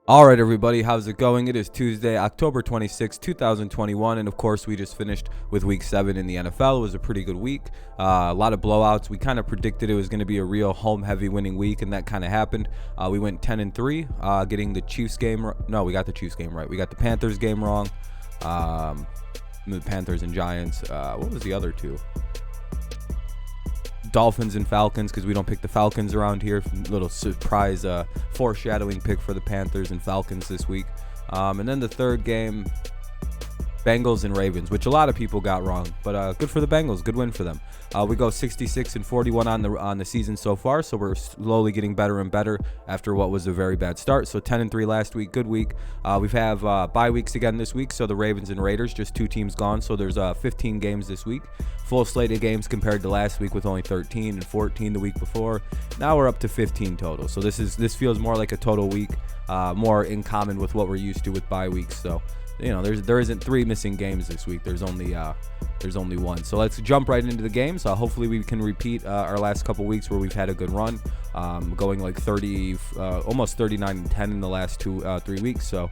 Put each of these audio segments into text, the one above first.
All right, everybody, how's it going? It is Tuesday, October 26, 2021, and of course, we just finished with Week 7 in the NFL. It was a pretty good week, a lot of blowouts. We kind of predicted it was going to be a real home-heavy winning week, and that kind of happened. We went 10-3, getting the Chiefs game. No, we got the Chiefs game right. We got the Panthers game wrong. The Panthers and Giants. What was the other two? Dolphins and Falcons, because we don't pick the Falcons around here. Little surprise foreshadowing pick for the Panthers and Falcons this week. And then the third game, Bengals and Ravens, which a lot of people got wrong, but good for the Bengals. Good win for them. We go 66-41 on the season so far, so we're slowly getting better and better after what was a very bad start. So 10-3 last week, good week. We have bye weeks again this week, so the Ravens and Raiders, just two teams gone, so there's 15 games this week. Full slate of games compared to last week with only 13 and 14 the week before. Now we're up to 15 total, so this feels more like a total week, more in common with what we're used to with bye weeks. So there isn't three missing games this week. There's only one. So let's jump right into the games. Hopefully we can repeat our last couple weeks where we've had a good run, going like 30, almost 39-10 in the last 3 weeks. So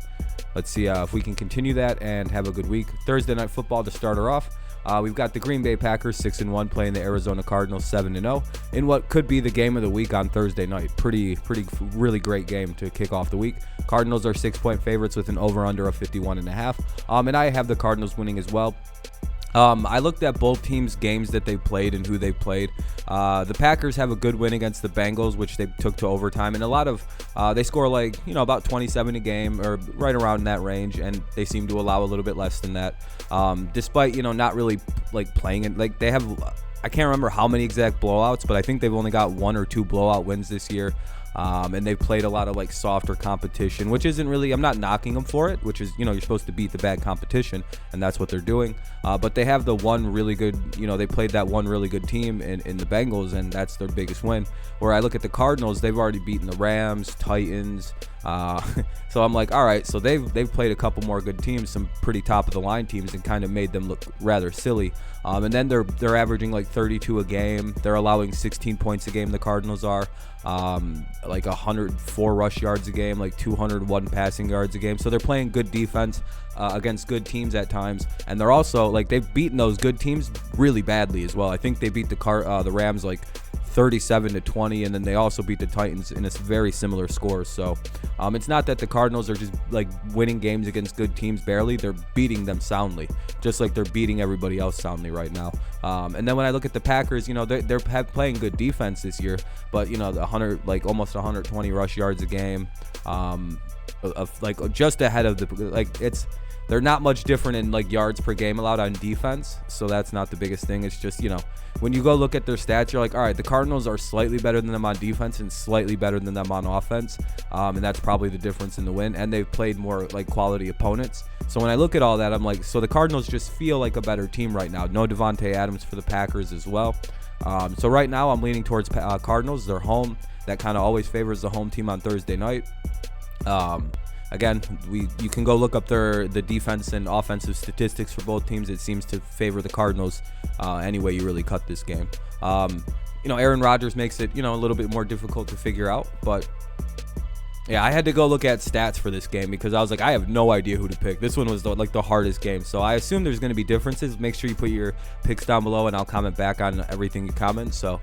let's see if we can continue that and have a good week. Thursday night football to start her off. We've got the Green Bay Packers 6-1 playing the Arizona Cardinals 7-0 in what could be the game of the week on Thursday night. Really great game to kick off the week. Cardinals are 6-point favorites with an over/under of 51.5. And I have the Cardinals winning as well. I looked at both teams' games that they played and who they played. The Packers have a good win against the Bengals, which they took to overtime, and a lot of they score about 27 a game or right around that range, and they seem to allow a little bit less than that. Despite not really playing it they have. I can't remember how many exact blowouts, but I think they've only got 1 or 2 blowout wins this year. And they've played a lot of softer competition, which isn't really, I'm not knocking them for it, which is, you're supposed to beat the bad competition, and that's what they're doing. But they have the one really good, they played that one really good team in the Bengals, and that's their biggest win. Where I look at the Cardinals, they've already beaten the Rams, Titans. So I'm like, all right, so they've played a couple more good teams, some pretty top of the line teams, and kind of made them look rather silly. And then they're averaging 32 a game. They're allowing 16 points a game. The Cardinals are 104 rush yards a game, 201 passing yards a game. So they're playing good defense against good teams at times, and they're also they've beaten those good teams really badly as well. I think they beat the Rams 37-20, and then they also beat the Titans in a very similar score. So it's not that the Cardinals are just winning games against good teams barely. They're beating them soundly, just like they're beating everybody else soundly right now. And then when I look at the Packers, they're playing good defense this year, but the almost 120 rush yards a game, just ahead of the they're not much different in yards per game allowed on defense, so that's not the biggest thing. It's just when you go look at their stats, you're all right, the Cardinals are slightly better than them on defense and slightly better than them on offense, and that's probably the difference in the win. And they've played more quality opponents. So when I look at all that, I'm so the Cardinals just feel like a better team right now. No Devontae Adams for the Packers as well. So right now I'm leaning towards Cardinals. They're home. That kind of always favors the home team on Thursday night. Again, you can go look up the defense and offensive statistics for both teams. It seems to favor the Cardinals any way you really cut this game. Aaron Rodgers makes it a little bit more difficult to figure out, but yeah, I had to go look at stats for this game because I was I have no idea who to pick. This one was the hardest game, so I assume there's going to be differences. Make sure you put your picks down below, and I'll comment back on everything you comment. So,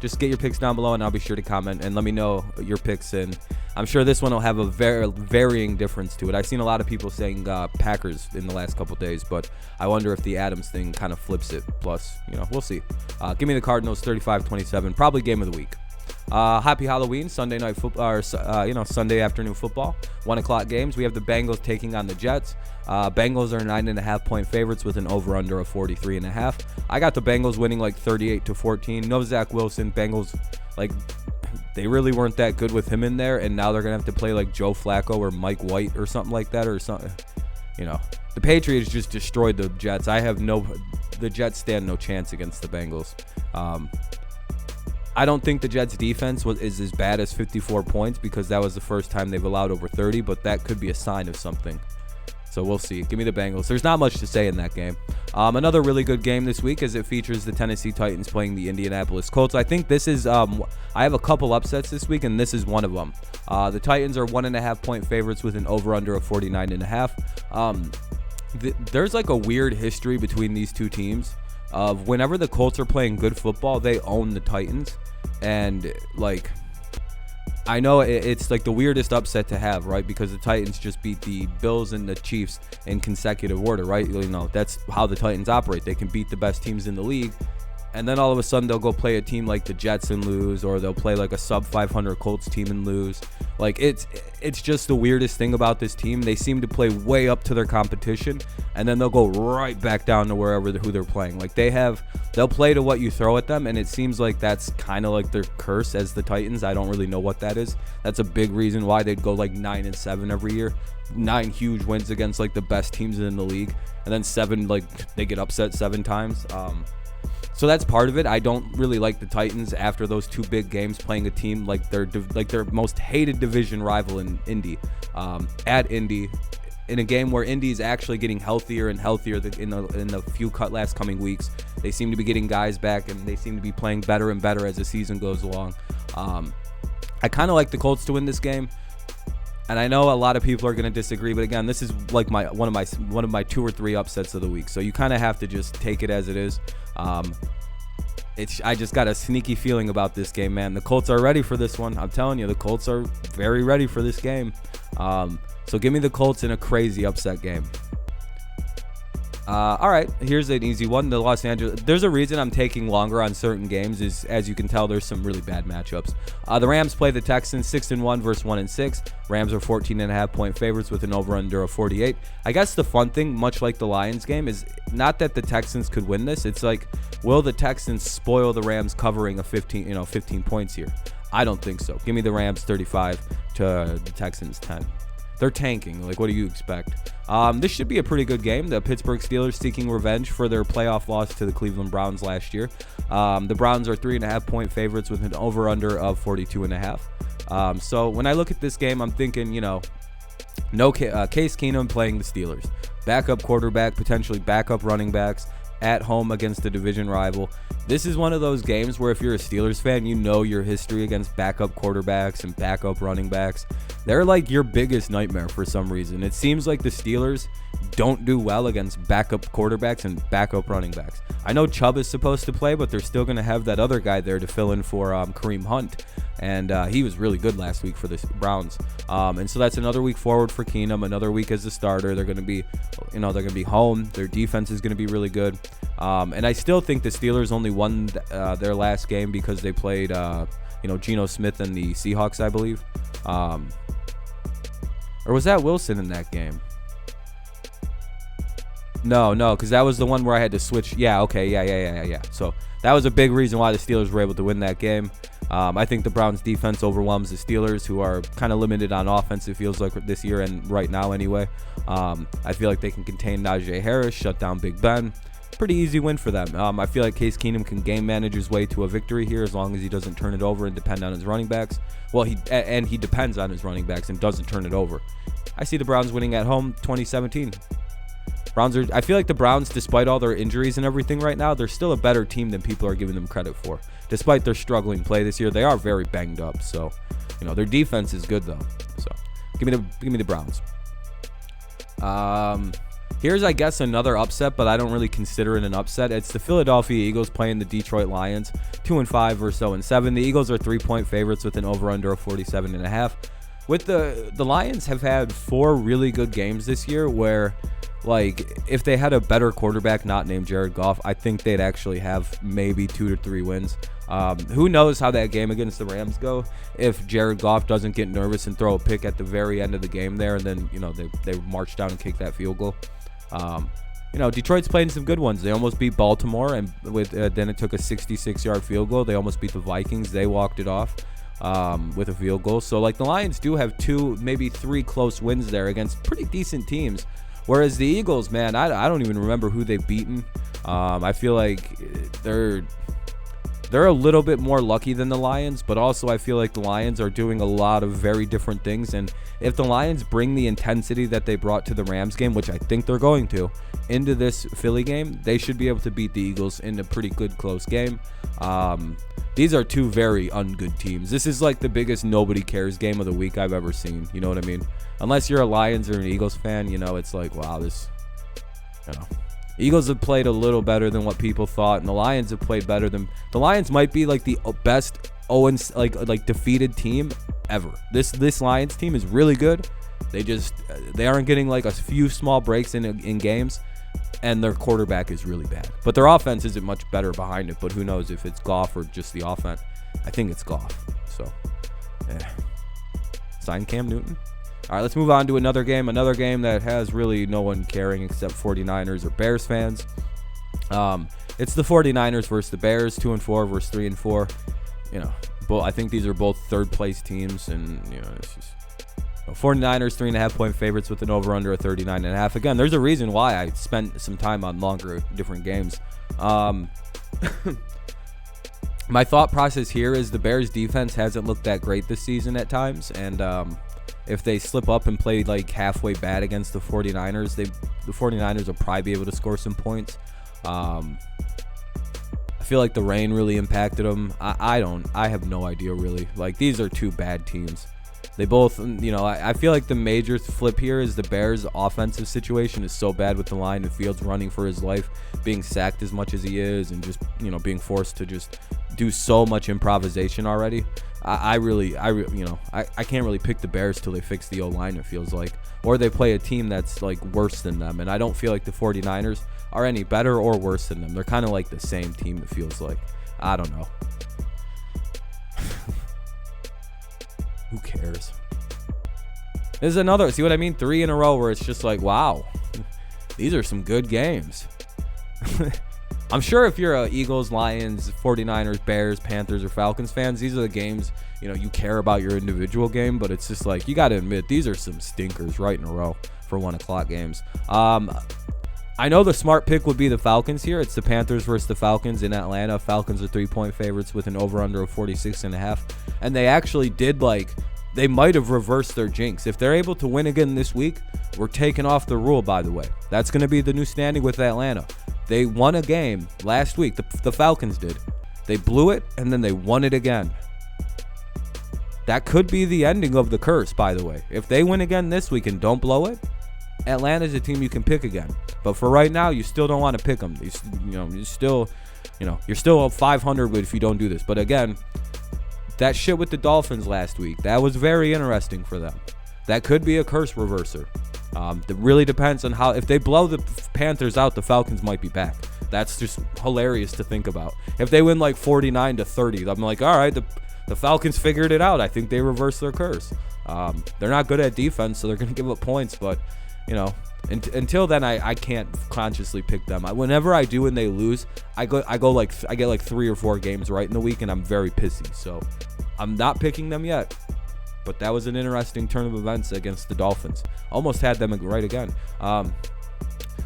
just get your picks down below, and I'll be sure to comment and let me know your picks. And I'm sure this one will have a very varying difference to it. I've seen a lot of people saying Packers in the last couple days, but I wonder if the Adams thing kind of flips it. Plus, we'll see. Give me the Cardinals 35-27, probably game of the week. Happy Halloween, Sunday night football, Sunday afternoon football, 1 o'clock games. We have the Bengals taking on the Jets. Bengals are 9.5 point favorites with an over/under of 43.5. I got the Bengals winning 38-14. No Zach Wilson. Bengals they really weren't that good with him in there, and now they're gonna have to play Joe Flacco or Mike White or something like that, or something. The Patriots just destroyed the Jets. The Jets stand no chance against the Bengals. I don't think the Jets' defense is as bad as 54 points because that was the first time they've allowed over 30, but that could be a sign of something. So we'll see. Give me the Bengals. There's not much to say in that game. Another really good game this week as it features the Tennessee Titans playing the Indianapolis Colts. I think this is, I have a couple upsets this week, and this is one of them. The Titans are 1.5-point favorites with an over-under of 49.5. There's like a weird history between these two teams of whenever the Colts are playing good football, they own the Titans. And like, I know it's like the weirdest upset to have, right? Because the Titans just beat the Bills and the Chiefs in consecutive order, right? You know, that's how the Titans operate. They can beat the best teams in the league, and then all of a sudden they'll go play a team like the Jets and lose, or they'll play like a sub 500 Colts team and lose. Like it's just the weirdest thing about this team. They seem to play way up to their competition, and then they'll go right back down to who they're playing. Like they'll play to what you throw at them, and it seems like that's kind of like their curse as the Titans. I don't really know what that is. That's a big reason why they'd go like 9-7 every year. 9 huge wins against like the best teams in the league, and then 7 like they get upset 7 times. So that's part of it. I don't really like the Titans after those 2 big games playing a team like their most hated division rival in Indy, at Indy, in a game where Indy is actually getting healthier and healthier in the few last coming weeks. They seem to be getting guys back, and they seem to be playing better and better as the season goes along. I kind of like the Colts to win this game. And I know a lot of people are going to disagree, but again, this is like one of my 2 or 3 upsets of the week. So you kind of have to just take it as it is. I just got a sneaky feeling about this game, man. The Colts are ready for this one. I'm telling you, the Colts are very ready for this game. So give me the Colts in a crazy upset game. All right, here's an easy one. The Los Angeles. There's a reason I'm taking longer on certain games. Is as you can tell, there's some really bad matchups. The Rams play the Texans 6-1 versus 1-6. Rams are 14.5-point favorites with an over/under of 48. I guess the fun thing, much like the Lions game, is not that the Texans could win this. It's like, will the Texans spoil the Rams covering a 15 points here? I don't think so. Give me the Rams 35 to the Texans 10. They're tanking. Like, what do you expect? This should be a pretty good game. The Pittsburgh Steelers seeking revenge for their playoff loss to the Cleveland Browns last year. The Browns are 3.5-point favorites with an over/under of 42.5. So when I look at this game, I'm thinking, no Case Keenum playing the Steelers. Backup quarterback, potentially backup running backs at home against the division rival. This is one of those games where if you're a Steelers fan, you know your history against backup quarterbacks and backup running backs. They're like your biggest nightmare for some reason. It seems like the Steelers don't do well against backup quarterbacks and backup running backs. I know Chubb is supposed to play, but they're still going to have that other guy there to fill in for Kareem Hunt. And he was really good last week for the Browns. And so that's another week forward for Keenum, another week as a starter. They're going to be, they're going to be home. Their defense is going to be really good. And I still think the Steelers only won their last game because they played, Geno Smith and the Seahawks, I believe. Or was that Wilson in that game? No, because that was the one where I had to switch. Yeah, okay, yeah. So that was a big reason why the Steelers were able to win that game. I think the Browns defense overwhelms the Steelers, who are kind of limited on offense, it feels like, this year and right now anyway. I feel like they can contain Najee Harris, shut down Big Ben. Pretty easy win for them. I feel like Case Keenum can game manage his way to a victory here as long as he doesn't turn it over and depend on his running backs. Well, he depends on his running backs and doesn't turn it over. I see the Browns winning at home 2017. I feel like the Browns, despite all their injuries and everything right now, they're still a better team than people are giving them credit for. Despite their struggling play this year, they are very banged up. So, their defense is good though. So, give me the Browns. Here's, I guess, another upset, but I don't really consider it an upset. It's the Philadelphia Eagles playing the Detroit Lions, 2-5 versus 0-7. The Eagles are 3-point favorites with an over/under of 47.5. With the Lions have had 4 really good games this year where, like, if they had a better quarterback not named Jared Goff, I think they'd actually have maybe 2 to 3 wins. Who knows how that game against the Rams go if Jared Goff doesn't get nervous and throw a pick at the very end of the game there, and then, they march down and kick that field goal. Detroit's playing some good ones. They almost beat Baltimore, and then it took a 66-yard field goal. They almost beat the Vikings. They walked it off with a field goal. So, like, the Lions do have 2, maybe 3 close wins there against pretty decent teams. Whereas the Eagles, man, I don't even remember who they've beaten. I feel like they're a little bit more lucky than the Lions, but also I feel like the Lions are doing a lot of very different things. And if the Lions bring the intensity that they brought to the Rams game, which I think they're going to, into this Philly game, they should be able to beat the Eagles in a pretty good close game. These are two very ungood teams. This is like the biggest nobody cares game of the week I've ever seen. You know what I mean? Unless you're a Lions or an Eagles fan, it's like, wow, this, Eagles have played a little better than what people thought, and the Lions have played better than the Lions might be like the best like defeated team ever. This Lions team is really good. They aren't getting like a few small breaks in games, and their quarterback is really bad. But their offense isn't much better behind it. But who knows if it's Goff or just the offense? I think it's Goff. So, sign Cam Newton. All right, let's move on to another game that has really no one caring except 49ers or Bears fans. It's the 49ers versus the Bears, 2-4 versus 3-4. I think these are both third-place teams, and it's just 49ers 3.5-point favorites with an over/under of 39.5. Again, there's a reason why I spent some time on longer, different games. My thought process here is the Bears defense hasn't looked that great this season at times, and if they slip up and play like halfway bad against the 49ers, the 49ers will probably be able to score some points. I feel like the rain really impacted them. I have no idea really. Like, these are two bad teams. They both, I feel like the major flip here is the Bears' offensive situation is so bad with the line and Fields running for his life, being sacked as much as he is, and just, being forced to just do so much improvisation already. I can't really pick the Bears till they fix the O-line, it feels like. Or they play a team that's, like, worse than them. And I don't feel like the 49ers are any better or worse than them. They're kind of like the same team, it feels like. I don't know. Who cares? This is another, see what I mean? 3 in a row where it's just like, wow, these are some good games. I'm sure if you're a Eagles, Lions, 49ers, Bears, Panthers, or Falcons fans, these are the games, you care about your individual game, but it's just like, you got to admit, these are some stinkers right in a row for 1 o'clock games. I know the smart pick would be the Falcons here. It's the Panthers versus the Falcons in Atlanta. Falcons are 3-point favorites with an over-under of 46.5. And they actually did, they might have reversed their jinx. If they're able to win again this week, we're taking off the rule, by the way. That's going to be the new standing with Atlanta. They won a game last week. The Falcons did. They blew it, and then they won it again. That could be the ending of the curse, by the way. If they win again this week and don't blow it, Atlanta's a team you can pick again. But for right now, you still don't want to pick them. You're still 500 if you don't do this. But again, that shit with the Dolphins last week, that was very interesting for them. That could be a curse reverser. It really depends on how. If they blow the Panthers out, the Falcons might be back. That's just hilarious to think about. If they win like 49-30, I'm like, all right, the Falcons figured it out. I think they reversed their curse. They're not good at defense, so they're going to give up points. But until then, I can't consciously pick them. Whenever I do and they lose, I get like 3 or 4 games right in the week, and I'm very pissy. So I'm not picking them yet. But that was an interesting turn of events against the Dolphins. Almost had them right again.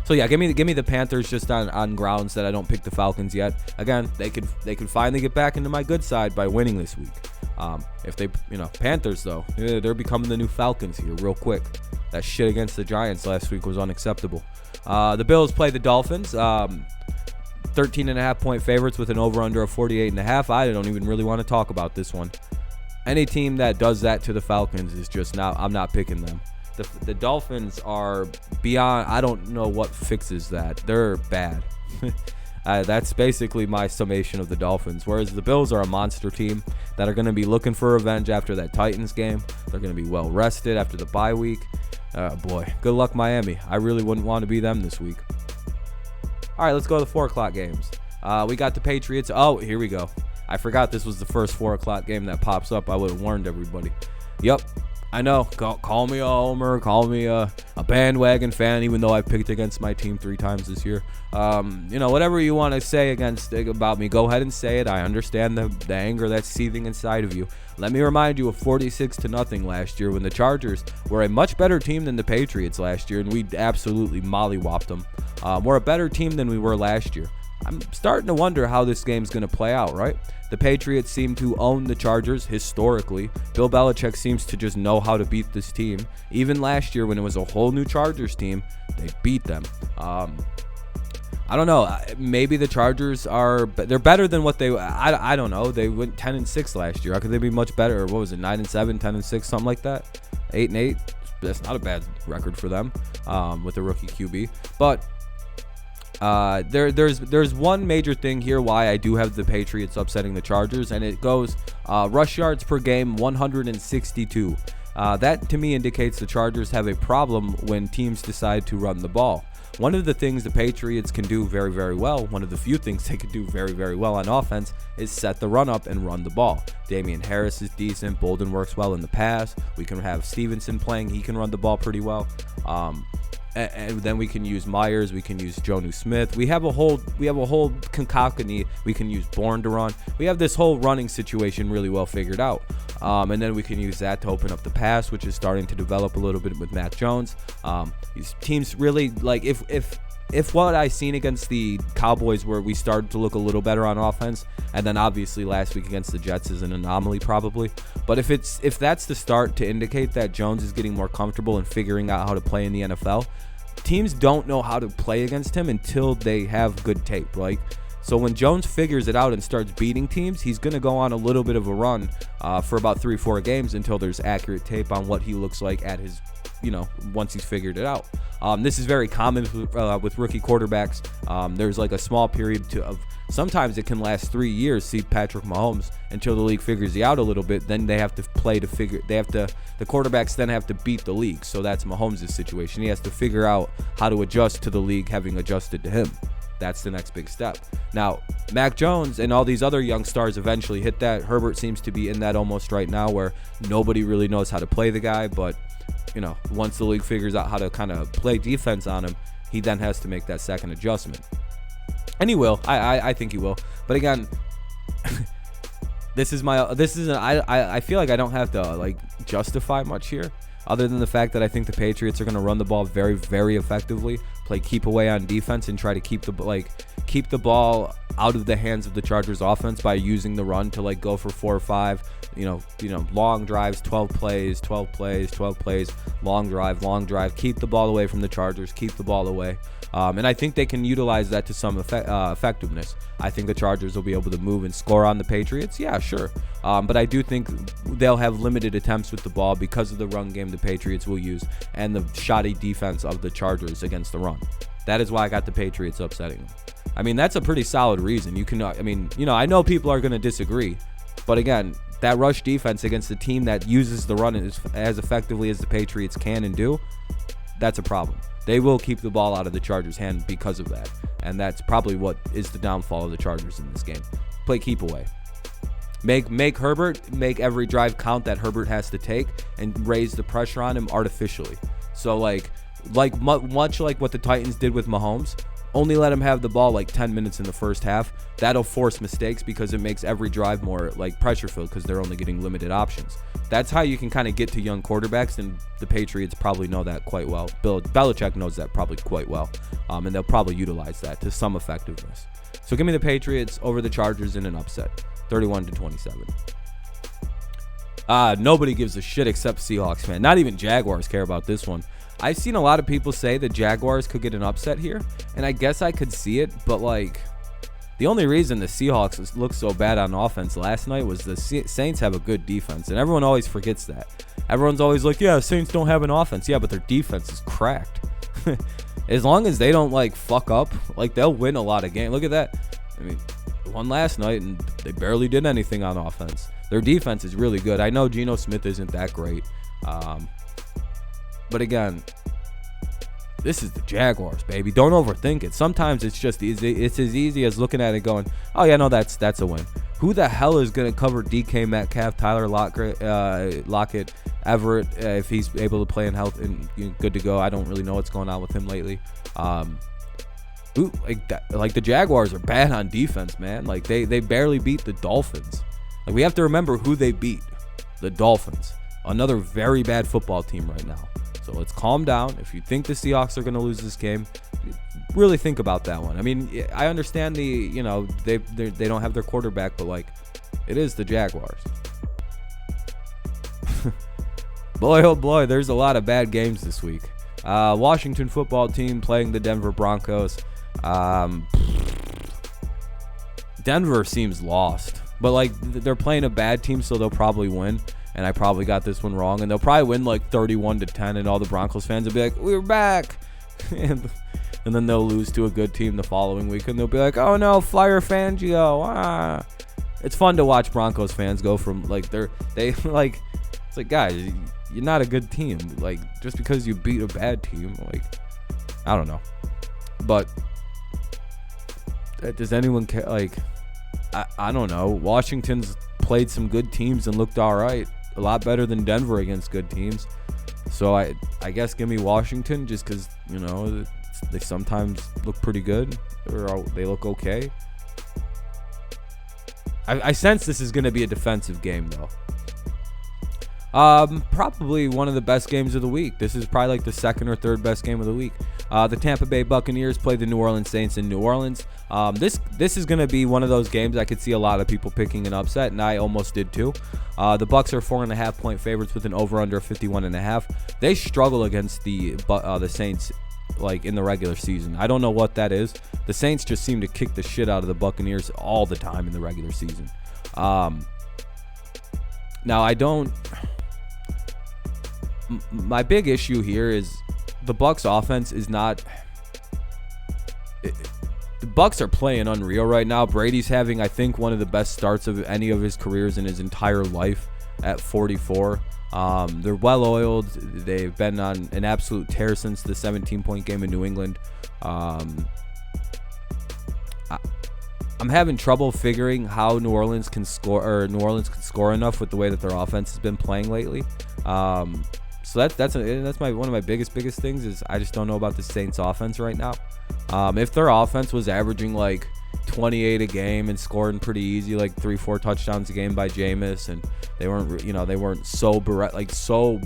So yeah, give me the Panthers just on grounds that I don't pick the Falcons yet. Again, they could finally get back into my good side by winning this week. If they, Panthers though, they're becoming the new Falcons here real quick. That shit against the Giants last week was unacceptable. The Bills play the Dolphins. 13.5-point favorites with an over/under of 48.5. I don't even really want to talk about this one. Any team that does that to the Falcons is just not. I'm not picking them. The Dolphins are beyond. I don't know what fixes that. They're bad. That's basically my summation of the Dolphins. Whereas the Bills are a monster team that are going to be looking for revenge after that Titans game. They're going to be well rested after the bye week. Boy, good luck Miami. I really wouldn't want to be them this week. All right, let's go to the 4 o'clock games. We got the Patriots. Oh, here we go. I forgot this was the first 4 o'clock game that pops up. I would have warned everybody. Yep, I know. Call me a homer. Call me a bandwagon fan, even though I picked against my team 3 times this year. Whatever you want to say about me, go ahead and say it. I understand the anger that's seething inside of you. Let me remind you of 46-0 last year when the Chargers were a much better team than the Patriots last year, and we absolutely mollywopped them. We're a better team than we were last year. I'm starting to wonder how this game's going to play out, right? The Patriots seem to own the Chargers historically. Bill Belichick seems to just know how to beat this team. Even last year when it was a whole new Chargers team, they beat them. I don't know. Maybe the Chargers they're better than what I don't know. They went 10-6 last year. How could they be much better? Or what was it? 9-7, 10-6, something like that. 8-8. That's not a bad record for them with a rookie QB. But there's one major thing here why I do have the Patriots upsetting the Chargers, and it goes rush yards per game 162. That to me indicates the Chargers have a problem when teams decide to run the ball. One of the things the Patriots can do very, very well, one of the few things they can do very, very well on offense, is set the run up and run the ball. Damian Harris is decent. Bolden works well in the pass. We can have Stevenson playing. He can run the ball pretty well. And then we can use Myers. We can use Jonnu Smith. We have a whole concatenate. We can use Bourne to run. We have this whole running situation really well figured out. And then we can use that to open up the pass, which is starting to develop a little bit with Mac Jones. These teams really, like, if what I seen against the Cowboys where we started to look a little better on offense, and then obviously last week against the Jets is an anomaly probably, but if that's the start to indicate that Jones is getting more comfortable and figuring out how to play in the NFL, teams don't know how to play against him until they have good tape. So when Jones figures it out and starts beating teams, he's going to go on a little bit of a run for about 3-4 games until there's accurate tape on what he looks like at his, once he's figured it out. This is very common with rookie quarterbacks. There's like a small period of sometimes it can last 3 years. See Patrick Mahomes until the league figures you out a little bit. Then they have to play to figure. The quarterbacks then have to beat the league. So that's Mahomes' situation. He has to figure out how to adjust to the league having adjusted to him. That's the next big step. Now, Mac Jones and all these other young stars eventually hit that. Herbert seems to be in that almost right now where nobody really knows how to play the guy. But, once the league figures out how to kind of play defense on him, he then has to make that second adjustment. And he will. I think he will. But again, I feel like I don't have to justify much here, other than the fact that I think the Patriots are going to run the ball very, very effectively, play keep away on defense, and try to keep the ball out of the hands of the Chargers offense by using the run to go for 4 or 5, long drives, 12 plays, long drive, keep the ball away from the Chargers, keep the ball away. And I think they can utilize that to some effectiveness. I think the Chargers will be able to move and score on the Patriots. Yeah, sure. But I do think they'll have limited attempts with the ball because of the run game the Patriots will use and the shoddy defense of the Chargers against the run. That is why I got the Patriots upsetting them. I mean, that's a pretty solid reason. I know people are going to disagree, but again, that rush defense against a team that uses the run as effectively as the Patriots can and do, that's a problem. They will keep the ball out of the Chargers' hand because of that. And that's probably what is the downfall of the Chargers in this game. Play keep away. Make Herbert, make every drive count that Herbert has to take and raise the pressure on him artificially. So much like what the Titans did with Mahomes, only let him have the ball 10 minutes in the first half. That'll force mistakes because it makes every drive more pressure filled because they're only getting limited options. That's how you can kind of get to young quarterbacks, and the Patriots probably know that quite well. Bill Belichick knows that probably quite well, and they'll probably utilize that to some effectiveness. So give me the Patriots over the Chargers in an upset, 31-27. Nobody gives a shit except Seahawks fan. Not even Jaguars care about this one. I've seen a lot of people say the Jaguars could get an upset here, and I guess I could see it, but the only reason the Seahawks looked so bad on offense last night was the Saints have a good defense, and everyone always forgets that. Everyone's always like, yeah, Saints don't have an offense. Yeah, but their defense is cracked. As long as they don't fuck up, they'll win a lot of games. Look at that. I mean, they won last night, and they barely did anything on offense. Their defense is really good. I know Geno Smith isn't that great. But again, this is the Jaguars, baby. Don't overthink it. Sometimes it's just easy. It's as easy as looking at it going, oh, yeah, no, that's a win. Who the hell is going to cover DK Metcalf, Tyler Lockett, Everett, if he's able to play in health and good to go? I don't really know what's going on with him lately. The Jaguars are bad on defense, man. They barely beat the Dolphins. We have to remember who they beat. The Dolphins. Another very bad football team right now. So let's calm down. If you think the Seahawks are going to lose this game, really think about that one. I mean, I understand they don't have their quarterback, but like, it is the Jaguars. Boy, oh boy, there's a lot of bad games this week. Washington football team playing the Denver Broncos. Denver seems lost, but like they're playing a bad team, so they'll probably win. And I probably got this one wrong, and they'll probably win like 31-10, and all the Broncos fans will be like, "We're back," and then they'll lose to a good team the following week, and they'll be like, "Oh no, Flyer Fangio!" Ah, it's fun to watch Broncos fans go from like they like, it's like, guys, you're not a good team. Like, just because you beat a bad team, like, I don't know, but does anyone care? Like, I don't know. Washington's played some good teams and looked all right. A lot better than Denver against good teams. So I guess give me Washington just because, you know, they sometimes look pretty good or they look okay. I sense this is going to be a defensive game, though. Probably one of the best games of the week. This is probably like the second or third best game of the week. The Tampa Bay Buccaneers play the New Orleans Saints in New Orleans. This is going to be one of those games I could see a lot of people picking an upset, and I almost did too. The Bucs are 4.5-point favorites with an over/under of 51.5. They struggle against the Saints like in the regular season. I don't know what that is. The Saints just seem to kick the shit out of the Buccaneers all the time in the regular season. Now I don't. My big issue here is the Bucs offense is not. The Bucs are playing unreal right now. Brady's having, I think, one of the best starts of any of his careers in his entire life at 44. They're well-oiled. They've been on an absolute tear since the 17-point game in New England. I'm having trouble figuring how New Orleans can score enough with the way that their offense has been playing lately. So that's one of my biggest things is I just don't know about the Saints offense right now. If their offense was averaging like 28 a game and scoring pretty easy, like 3-4 touchdowns a game by Jameis, and they weren't so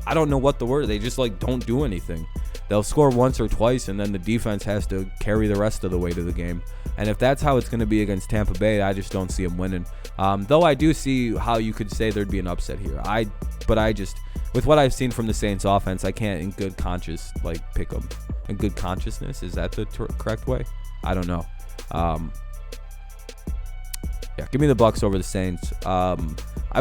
I don't know what the word. They just like don't do anything. They'll score once or twice, and then the defense has to carry the rest of the way to the game. And if that's how it's going to be against Tampa Bay, I just don't see them winning. Though I do see how you could say there'd be an upset here. But I just, with what I've seen from the Saints offense, I can't in good conscience pick them. In good consciousness, is that the correct way? I don't know. Yeah, give me the Bucs over the Saints. I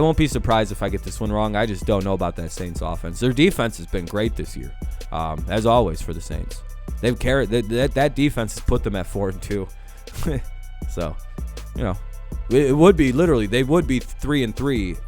won't be surprised if I get this one wrong. I just don't know about that Saints offense. Their defense has been great this year, as always for the Saints. They've carried that defense has put them at 4-2. So, you know, it would be literally they would be 3-3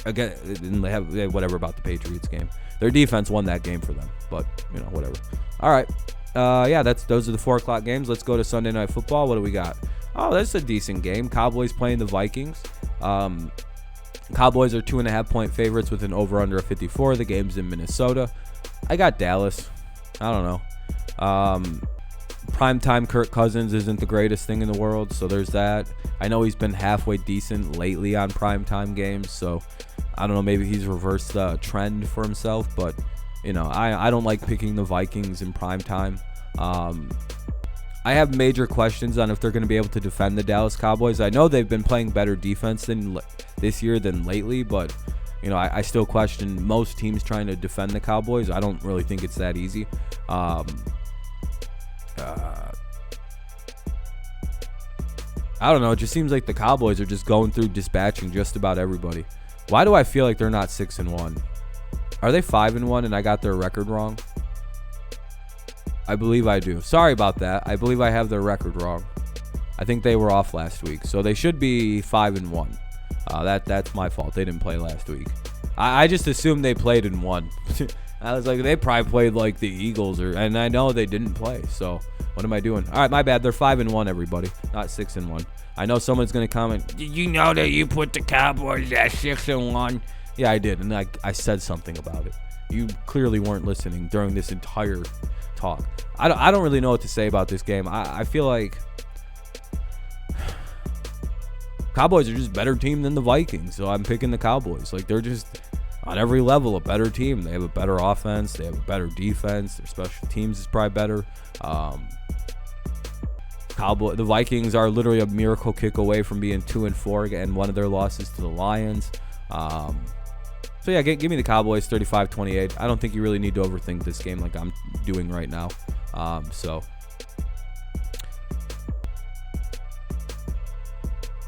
again. And they have whatever about the Patriots game. Their defense won that game for them, but you know, whatever. All right, yeah, those are the 4:00 games. Let's go to Sunday Night Football. What do we got? Oh, that's a decent game. Cowboys playing the Vikings. Cowboys are 2.5-point favorites with an over/under of 54. The game's in Minnesota. I got Dallas. I don't know. Primetime Kirk Cousins isn't the greatest thing in the world, so there's that. I know he's been halfway decent lately on primetime games, so I don't know. Maybe he's reversed the trend for himself, but you know, I don't like picking the Vikings in primetime. I have major questions on if they're going to be able to defend the Dallas Cowboys. I know they've been playing better defense than this year than lately, but you know, I still question most teams trying to defend the Cowboys. I don't really think it's that easy. I don't know. It just seems like the Cowboys are just going through dispatching just about everybody. Why do I feel like they're not 6-1? Are they 5-1 and I got their record wrong? I believe I do. Sorry about that. I believe I have their record wrong. I think they were off last week, so they should be 5-1. That's my fault. They didn't play last week. I just assumed they played and won. I was like, they probably played like the Eagles, and I know they didn't play. So what am I doing? All right, my bad. They're 5-1, everybody, not 6-1. I know someone's gonna comment. Did you know that you put the Cowboys at 6-1? Yeah, I did, and I said something about it. You clearly weren't listening during this entire talk. I don't really know what to say about this game. I feel like Cowboys are just a better team than the Vikings, so I'm picking the Cowboys. Like, they're just on every level a better team. They have a better offense. They have a better defense. Their special teams is probably better. The Vikings are literally a miracle kick away from being 2-4 and one of their losses to the Lions. So yeah, give me the Cowboys 35-28. I don't think you really need to overthink this game like I'm doing right now.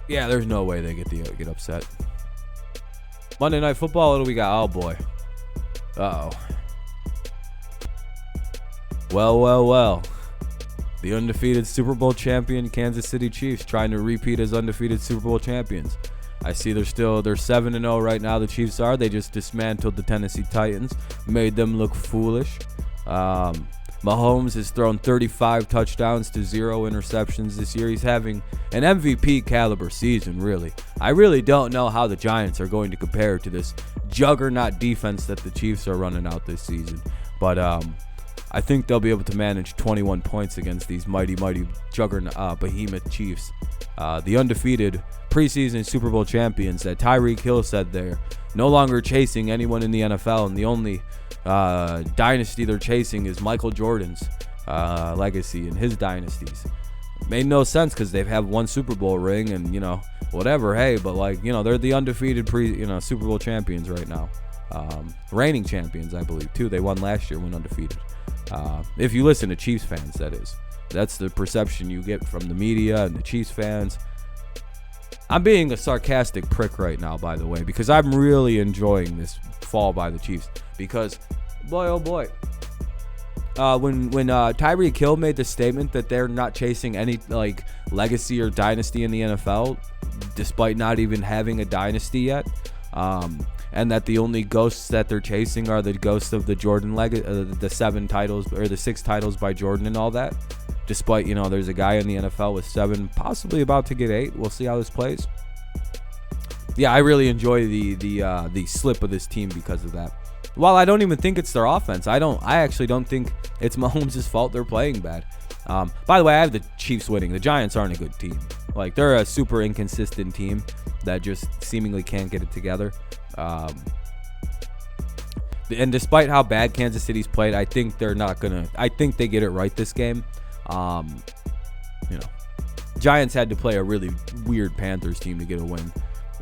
Yeah, there's no way they get upset. Monday Night Football, what do we got? Oh boy. Uh-oh. Well. The undefeated Super Bowl champion Kansas City Chiefs trying to repeat as undefeated Super Bowl champions. I see they're 7-0 right now. The Chiefs are. They just dismantled the Tennessee Titans, made them look foolish. Mahomes has thrown 35 touchdowns to 0 interceptions this year. He's having an MVP caliber season, really. I really don't know how the Giants are going to compare to this juggernaut defense that the Chiefs are running out this season. But I think they'll be able to manage 21 points against these mighty juggernaut behemoth Chiefs. The undefeated preseason Super Bowl champions that Tyreek Hill said they're no longer chasing anyone in the NFL, and the only dynasty they're chasing is Michael Jordan's legacy and his dynasties. Made no sense because they've had one Super Bowl ring and, whatever. Hey, but they're the undefeated Super Bowl champions right now. Reigning champions, I believe, too. They won last year, went undefeated. If you listen to Chiefs fans, that is. That's the perception you get from the media and the Chiefs fans. I'm being a sarcastic prick right now, by the way, because I'm really enjoying this fall by the Chiefs. Because, boy, oh boy, when Tyreek Hill made the statement that they're not chasing any legacy or dynasty in the NFL, despite not even having a dynasty yet, and that the only ghosts that they're chasing are the ghosts of the Jordan the 7 titles or the 6 titles by Jordan and all that. Despite, there's a guy in the NFL with 7, possibly about to get 8. We'll see how this plays. Yeah, I really enjoy the slip of this team because of that. While I don't even think it's their offense, I actually don't think it's Mahomes' fault they're playing bad. By the way, I have the Chiefs winning. The Giants aren't a good team. They're a super inconsistent team that just seemingly can't get it together. And despite how bad Kansas City's played, I think I think they get it right this game. Giants had to play a really weird Panthers team to get a win.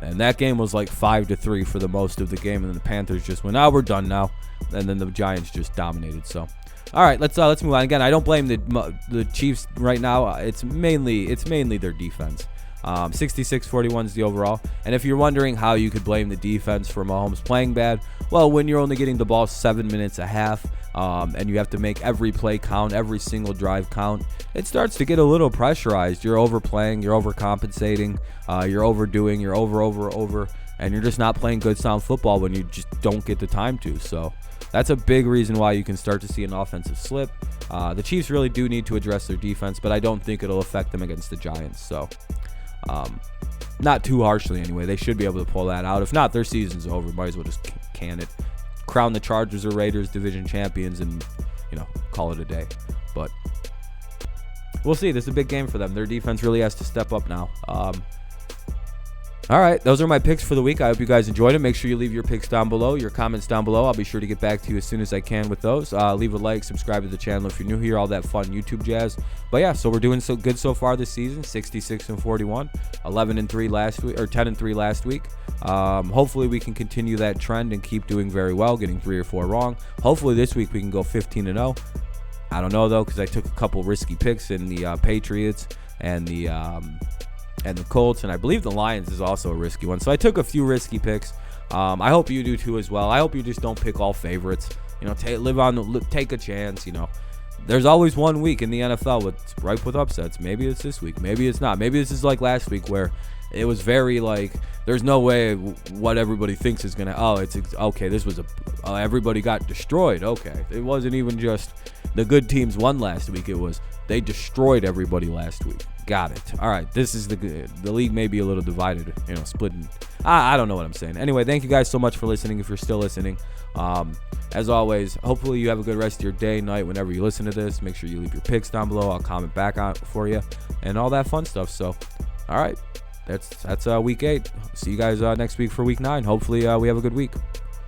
And that game was 5-3 for the most of the game, and then the Panthers just went, we're done now. And then the Giants just dominated. So, all right, let's move on. Again, I don't blame the Chiefs right now. It's mainly their defense. 66-41 is the overall. And if you're wondering how you could blame the defense for Mahomes playing bad, well, when you're only getting the ball 7 minutes a half, and you have to make every play count, every single drive count, it starts to get a little pressurized. You're overplaying, you're overcompensating, you're overdoing, you're over, and you're just not playing good sound football when you just don't get the time to. So that's a big reason why you can start to see an offensive slip. The Chiefs really do need to address their defense, but I don't think it'll affect them against the Giants. So not too harshly anyway. They should be able to pull that out. If not, their season's over. Might as well just can it. Crown the Chargers or Raiders division champions and, call it a day. But we'll see. This is a big game for them. Their defense really has to step up now. All right, those are my picks for the week. I hope you guys enjoyed it. Make sure you leave your picks down below, your comments down below. I'll be sure to get back to you as soon as I can with those. Leave a like, subscribe to the channel if you're new here, all that fun YouTube jazz. But yeah, so we're doing so good so far this season, 66-41, 11-3 last week, or 10-3 last week. Hopefully we can continue that trend and keep doing very well, getting 3 or 4 wrong. Hopefully this week we can go 15-0. I don't know though, because I took a couple risky picks in the Patriots and the Colts, and I believe the Lions is also a risky one. So I took a few risky picks. I hope you do too as well. I hope you just don't pick all favorites. Take a chance. There's always one week in the NFL with ripe with upsets. Maybe it's this week. Maybe it's not. Maybe this is like last week where it was very there's no way what everybody thinks is gonna. Oh, it's okay. This was everybody got destroyed. Okay, it wasn't even just the good teams won last week. It was they destroyed everybody last week. Got it. All right. This is the league may be a little divided, splitting. I don't know what I'm saying. Anyway, thank you guys so much for listening. If you're still listening, as always, hopefully you have a good rest of your day, night, whenever you listen to this. Make sure you leave your picks down below. I'll comment back on for you and all that fun stuff. So, all right. That's week 8. See you guys next week for week 9. Hopefully we have a good week.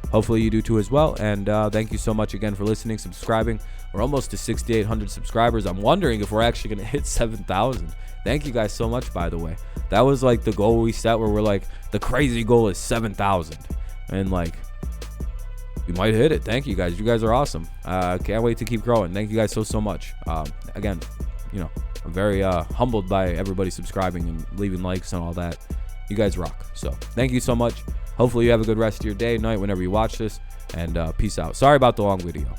hopefully you do too as well. And thank you so much again for listening, subscribing. We're almost to 6,800 subscribers. I'm wondering if we're actually going to hit 7,000. Thank you guys so much, by the way. That was like the goal we set, where we're like, the crazy goal is 7,000. And like, we might hit it. Thank you guys. You guys are awesome. Can't wait to keep growing. Thank you guys so much. Again, I'm very humbled by everybody subscribing and leaving likes and all that. You guys rock. So thank you so much. Hopefully you have a good rest of your day, night, whenever you watch this. And peace out. Sorry about the long video.